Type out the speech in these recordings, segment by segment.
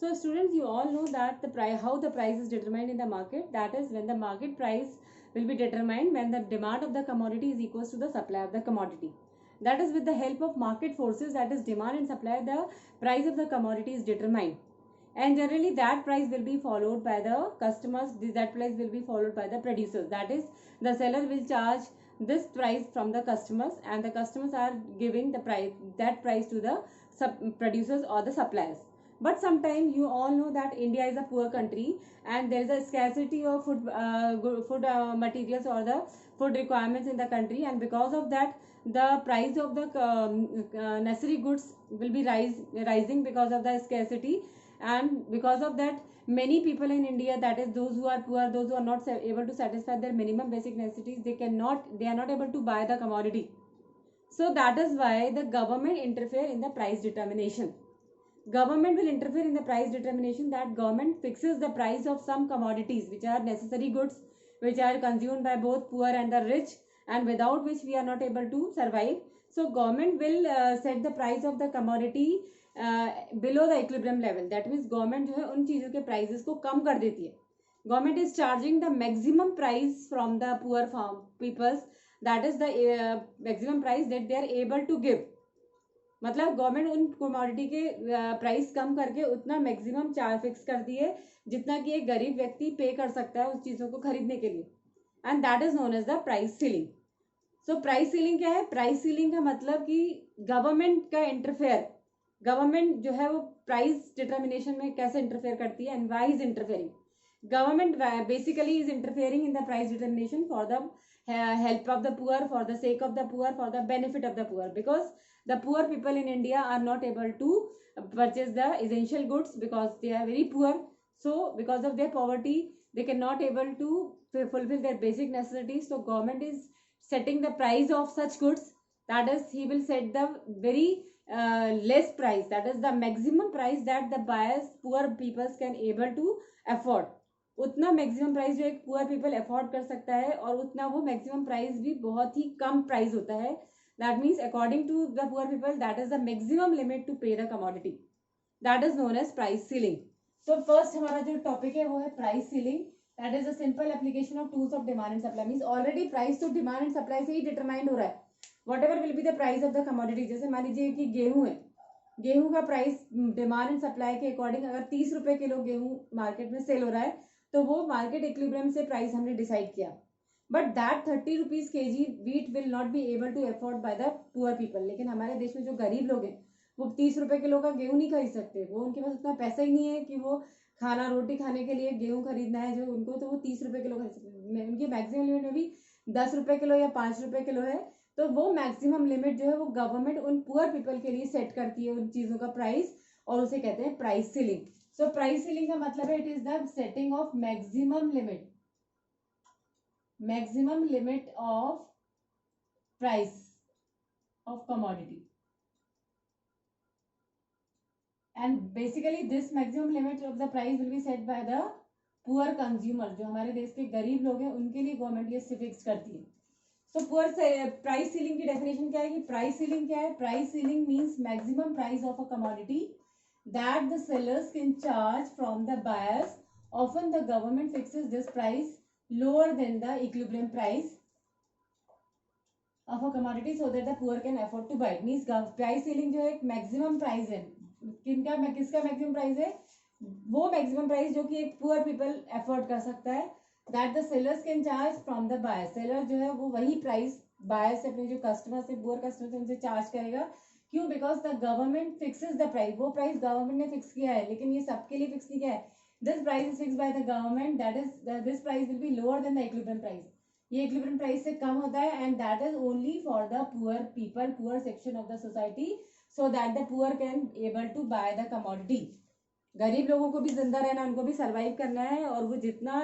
So students, you all know that how the price is determined in the market. That is, when the market price will be determined when the demand of the commodity is equals to the supply of the commodity. That is, with the help of market forces, that is demand and supply, the price of the commodity is determined. And generally that price will be followed by the customers, that price will be followed by the producers. That is, the seller will charge this price from the customers, and the customers are giving the price, that price to the producers or the suppliers. But sometimes you all know that India is a poor country and there is a scarcity of food materials or the food requirements in the country, and because of that the price of the necessary goods will be rising because of the scarcity. And because of that, many people in India, that is those who are poor, those who are not able to satisfy their minimum basic necessities, they are not able to buy the commodity. So that is why the government interfere in the price determination. Government will interfere in the price determination. That government fixes the price of some commodities which are necessary goods, which are consumed by both poor and the rich, and without which we are not able to survive. So government will set the price of the commodity below the equilibrium level. That means government जो है उन चीजों के prices को कम कर देती है. Government is charging the maximum price from the poor farm peoples. That is the maximum price that they are able to give. मतलब गवर्नमेंट उन कमोडिटी के प्राइस कम करके उतना मैक्सिमम चार्ज फिक्स करती है जितना कि एक गरीब व्यक्ति पे कर सकता है उस चीजों को खरीदने के लिए. And that is known as the price ceiling. So price ceiling क्या है? प्राइस सीलिंग का मतलब कि गवर्नमेंट का इंटरफेयर, गवर्नमेंट जो है वो प्राइस डिटर्मिनेशन में कैसे इंटरफेयर करती है, and why is interfering. Government basically is interfering in the price determination for the help of the poor, for the sake of the poor, for the benefit of the poor, because the poor people in India are not able to purchase the essential goods because they are very poor. So because of their poverty they cannot able to fulfill their basic necessities. So government is setting the price of such goods. That is, he will set the very less price, that is the maximum price that the buyers, poor people can able to afford. उतना maximum price जो एक poor people afford कर सकता है, और उतना वो maximum price भी बहुत ही कम प्राइस होता है. That means according to the poor people that is the maximum limit to pay the commodity. That is known as price ceiling. So first हमारा जो टॉपिक है वो है price ceiling. That is a simple application of tools of demand and supply. Means already price तो demand and supply से ही determined हो रहा है. Whatever will be the price of the commodity. जैसे मान लीजिए कि गेहूं है, गेहूं का प्राइस डिमांड एंड सप्लाई के अकॉर्डिंग अगर 30 रुपए किलो गेहूं मार्केट में सेल हो रहा है तो वो मार्केट इक्विलिब्रियम से प्राइस हमने डिसाइड किया. बट दैट 30 रुपीज के जी wheat will not be able to afford by the poor people. लेकिन हमारे देश में जो गरीब लोग हैं वो 30 रुपए किलो का गेहूं नहीं खरीद सकते. वो उनके पास उतना पैसा ही नहीं है कि वो खाना रोटी खाने के लिए गेहूं खरीदना है जो उनको, तो वो 30 रुपए किलो खरीद सकते. उनकी मैक्सिमम लिमिट में भी 10 रुपए किलो या 5 रुपए किलो है. तो वो मैक्सिमम लिमिट जो है वो गवर्नमेंट उन पुअर पीपल के लिए सेट करती है उन चीजों का प्राइस, और उसे कहते हैं price ceiling. So price ceiling का मतलब है it is the setting of maximum limit of price of commodity. And basically this maximum limit of the price will B set bye the poor consumer. जो हमारे देश के गरीब लोग हैं उनके लिए गवर्नमेंट ये फिक्स करती है. सो पुअर प्राइस सीलिंग की डेफिनेशन क्या है कि प्राइस सीलिंग क्या है? Price ceiling means maximum price of a commodity that the sellers can charge from the buyers. Often the government fixes this price lower than the equilibrium price of a commodity so that the poor can afford to buy it. Means price ceiling जो है एक maximum price है. किसका maximum price है? वो maximum price जो कि एक poor people afford कर सकता है. That the sellers can charge from the buyers. Seller जो है वो वही price buyers से, अपने जो customers से, poor customers से उनसे charge करेगा. क्यों? Because the government fixes the price. वो प्राइस गवर्नमेंट ने फिक्स किया है, लेकिन ये सबके लिए फिक्स नहीं किया है. This price is fix by the government. That is this price will be lower than the equilibrium price. ये इक्विलिब्रियम प्राइस से कम होता है, and that is only for the poor people, poor section of the society, so that the poor can able to buy the commodity. गरीब लोगों को भी जिंदा रहना, उनको भी सर्वाइव करना है, और वो जितना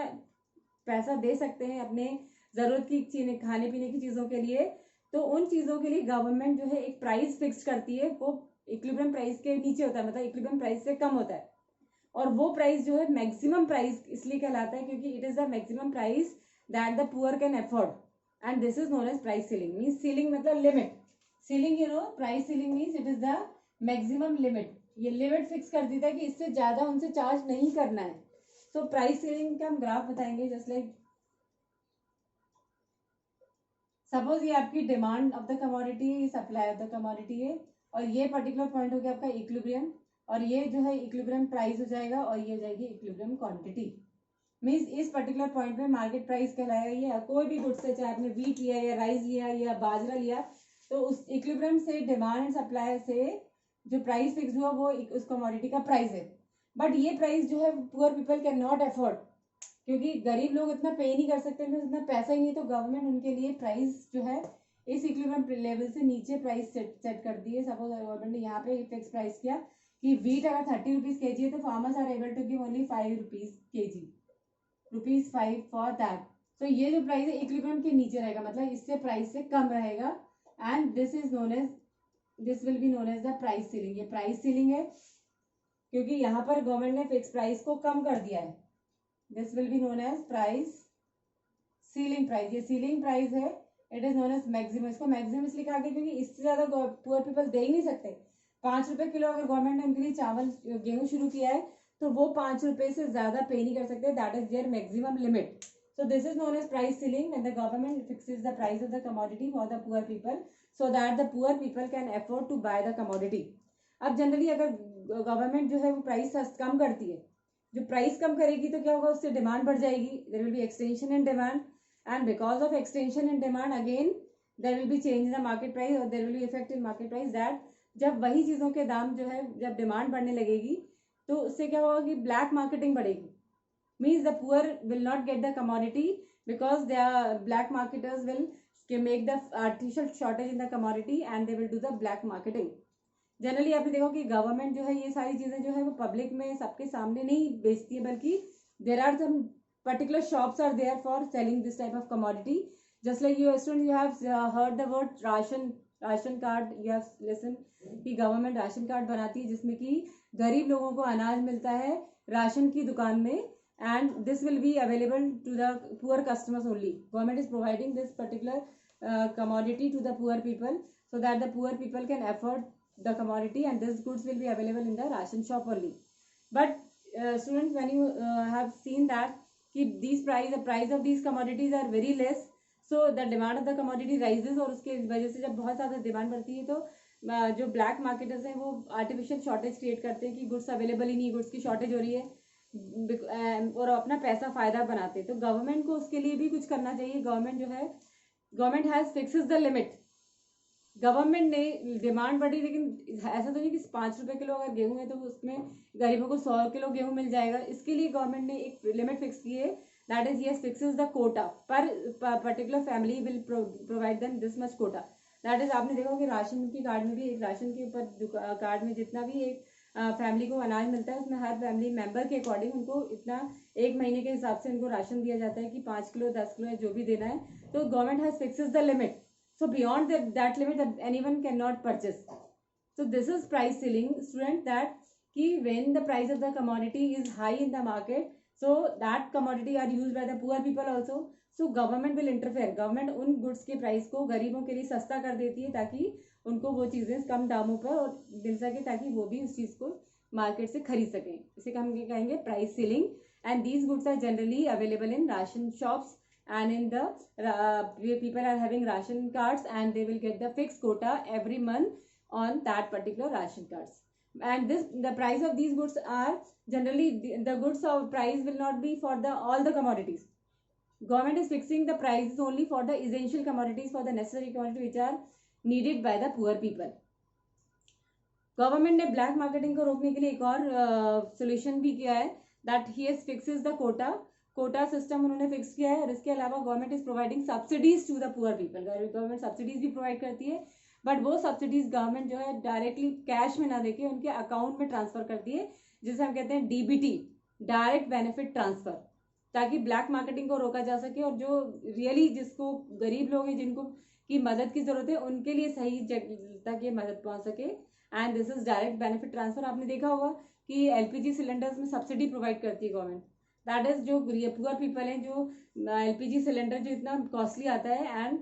पैसा दे सकते हैं अपने जरूरत की चीजें, खाने पीने की चीजों के लिए, तो उन चीजों के लिए गवर्नमेंट जो है एक प्राइस फिक्स करती है. वो इक्विलिब्रियम प्राइस के नीचे होता है, मतलब इक्विलिब्रियम प्राइस से कम होता है. और वो प्राइस जो है मैक्सिमम प्राइस इसलिए कहलाता है क्योंकि it is the maximum price that the poor can afford, and this is known as price ceiling. Means ceiling मतलब limit. Ceiling, you know, price ceiling means it is the maximum limit. ये limit fix कर दी था कि इससे ज्यादा उनसे charge नहीं करना है. तो प्राइस सीलिंग का हम ग्राफ बताएंगे. जस्ट लाइक सपोज ये आपकी demand of the commodity, supply of the commodity है, और ये पर्टिकुलर पॉइंट हो गया आपका इक्विलिब्रियम, और ये जो है इक्विलिब्रियम प्राइस हो जाएगा, और ये हो जाएगी इक्विलिब्रियम क्वांटिटी. मीन्स इस पर्टिकुलर पॉइंट में मार्केट प्राइस कहलाएगा ये. कोई भी गुड्स है, चाहे आपने वीट लिया या राइस लिया या बाजरा लिया, तो उस इक्विलिब्रियम से, डिमांड एंड सप्लाई से जो प्राइस फिक्स हुआ वो उस कमोडिटी का प्राइस है. बट ये प्राइस जो है poor people can not afford, क्योंकि गरीब लोग इतना पे नहीं कर सकते, इतना पैसा ही नहीं, तो गवर्नमेंट उनके लिए प्राइस जो है इस इक्विलिब्रियम लेवल से नीचे प्राइस सेट कर दी है. सपोज गवर्नमेंट ने यहाँ पे फिक्स प्राइस किया कि वीट अगर 30 रुपीज के जी है, तो farmers are able to give only 5 rupees के जी, रुपीज 5 फॉर दैट. तो ये जो प्राइस है इक्विलिब्रियम के नीचे रहेगा, मतलब इससे प्राइस से कम रहेगा, and this is known as, this will be known as the price ceiling. ये प्राइस सीलिंग है क्योंकि यहाँ पर गवर्नमेंट ने फिक्स प्राइस को कम कर दिया है. This will be known as price ceiling price. ये सीलिंग प्राइस है. It is known as maximum. इसको मैक्सिमम इसलिए कहा गया क्योंकि इससे ज्यादा पुअर पीपल दे ही नहीं सकते. 5 रुपए किलो अगर गवर्नमेंट ने उनके लिए चावल गेहूं शुरू किया है, तो वो 5 रुपए से ज्यादा पे नहीं कर सकते. That is their maximum limit. So this is known as price ceiling, when the government fixes the price of the commodity for the poor people, so that the poor people can afford to buy the commodity. अब generally अगर government जो है वो price कम करती है, जो price कम करेगी तो क्या होगा, उससे डिमांड बढ़ जाएगी. There will be extension in demand, and because of extension in demand again there will be change in the market price, और there will be effect in market price. That जब वही चीज़ों के दाम जो है, जब डिमांड बढ़ने लगेगी, तो उससे क्या होगा कि ब्लैक मार्केटिंग बढ़ेगी. Means the poor will not get the commodity because the black marketers will make the artificial shortage in the commodity and they will do the black marketing. Generally आपने देखो कि गवर्नमेंट जो है ये सारी चीजें जो है वो पब्लिक में सबके सामने नहीं बेचती है, बल्कि there are some particular shops are there for selling this type of commodity. Just like you student, you have heard the word ration card. You have listen कि गवर्नमेंट राशन कार्ड बनाती है जिसमें कि गरीब लोगों को अनाज मिलता है राशन की दुकान में, and this will be available to the poor customers only. Government is providing this particular commodity to the poor people, so that the poor people can afford the commodity, and this goods will be available in the ration shop only. But students, when you have seen that these the price of these commodities are very less, so the demand of the commodity rises, और उसके वजह से जब बहुत ज़्यादा demand बढ़ती है तो जो ब्लैक मार्केटर्स हैं वो आर्टिफिशियल शॉर्टेज क्रिएट करते हैं कि गुड्स अवेलेबल ही नहीं, गुड्स की शॉर्टेज हो रही है, और अपना पैसा फायदा बनाते. तो गवर्नमेंट को उसके लिए भी कुछ करना चाहिए. गवर्नमेंट जो है, government has fixes the limit. Government ने डिमांड बढ़ी, लेकिन ऐसा तो नहीं कि 5 रुपए किलो अगर गेहूं है तो उसमें गरीबों को 100 किलो गेहूं मिल जाएगा. इसके लिए गवर्नमेंट ने एक लिमिट फिक्स की है. That is yes fixes the quota. Per particular family will provide them this much quota. That is, आपने देखा कि राशन की कार्ड में भी, एक राशन के ऊपर कार्ड में जितना भी एक फैमिली को अनाज मिलता है, उसमें हर फैमिली मेंबर के अकॉर्डिंग उनको इतना एक महीने के हिसाब से उनको राशन दिया जाता है कि 5 किलो 10 किलो जो भी देना है. तो government has fixes the limit. So beyond that limit, anyone cannot purchase. So this is price ceiling, student, that कि when the price of the commodity is high in the market, so that commodity are used by the poor people also. So government will interfere. Government उन goods के price को गरीबों के लिए सस्ता कर देती है ताकि उनको वो चीज़ें कम दामों पर और मिल सके, ताकि वो भी उस चीज़ को मार्केट से खरीद सकें. इसे हम कहेंगे price ceiling. And these goods are generally available in ration shops, and in the people are having ration cards, and they will get the fixed quota every month on that particular ration cards. And the price of these goods are generally the goods of price will not be for the all the commodities. Government is fixing the prices only for the essential commodities, for the necessary commodities which are needed by the poor people. Government ने black marketing को रोकने के लिए एक और solution भी किया है. That he fixes the quota system उन्होंने फिक्स किया है. और इसके अलावा government is providing subsidies to the poor people. Government subsidies भी प्रोवाइड करती है, बट वो सब्सिडीज गवर्नमेंट जो है डायरेक्टली कैश में ना देके उनके अकाउंट में ट्रांसफर करती है, जिसे हम कहते हैं डीबीटी, डायरेक्ट बेनिफिट ट्रांसफर, ताकि ब्लैक मार्केटिंग को रोका जा सके. और जो रियली जिसको गरीब लोग हैं, जिनको की मदद की जरूरत है, उनके लिए सही तक ये मदद पहुंच सके. And this is direct benefit transfer. आपने देखा होगा कि एलपीजी सिलेंडर्स में सब्सिडी प्रोवाइड करती है गवर्नमेंट. दैट इज जो पुअर पीपल हैं, जो एलपीजी सिलेंडर जो इतना कॉस्टली आता है and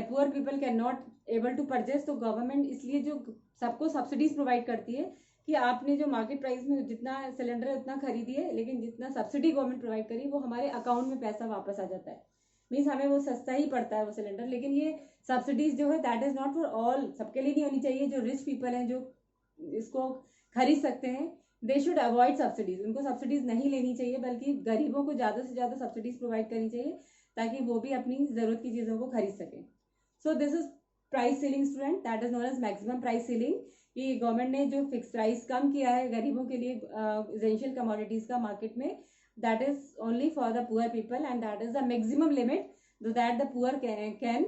poor people can not able to purchase, तो गवर्नमेंट इसलिए जो सबको सब्सिडीज प्रोवाइड करती है कि आपने जो मार्केट प्राइस में जितना सिलेंडर है उतना खरीदिए, लेकिन जितना सब्सिडी गवर्नमेंट प्रोवाइड करी वो हमारे अकाउंट में पैसा वापस आ जाता है। मीन्स हमें वो सस्ता ही पड़ता है वो सिलेंडर, लेकिन ये सब्सिडीज जो है that is not for all, सबके लिए नहीं होनी चाहिए। जो रिच पीपल हैं जो इसको खरीद सकते हैं, दे शुड अवॉइड सब्सिडीज, उनको सब्सिडीज नहीं लेनी चाहिए, बल्कि गरीबों को ज़्यादा से ज़्यादा सब्सिडीज प्रोवाइड करनी चाहिए ताकि वो भी अपनी ज़रूरत की चीज़ों को खरीद सकें। So this is price ceiling student, that is known as maximum price ceiling, कि गवर्नमेंट ने जो फिक्स प्राइस कम किया है गरीबों के लिए एसेंशियल कमोडिटीज का मार्केट में, that is only for the poor people and that is the maximum limit so that the poor can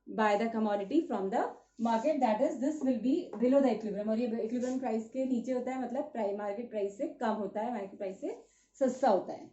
buy the commodity from the market, that is this will be below the equilibrium, और ये equilibrium price के नीचे होता है, मतलब market price से कम होता है, मार्केट प्राइस से सस्ता होता है।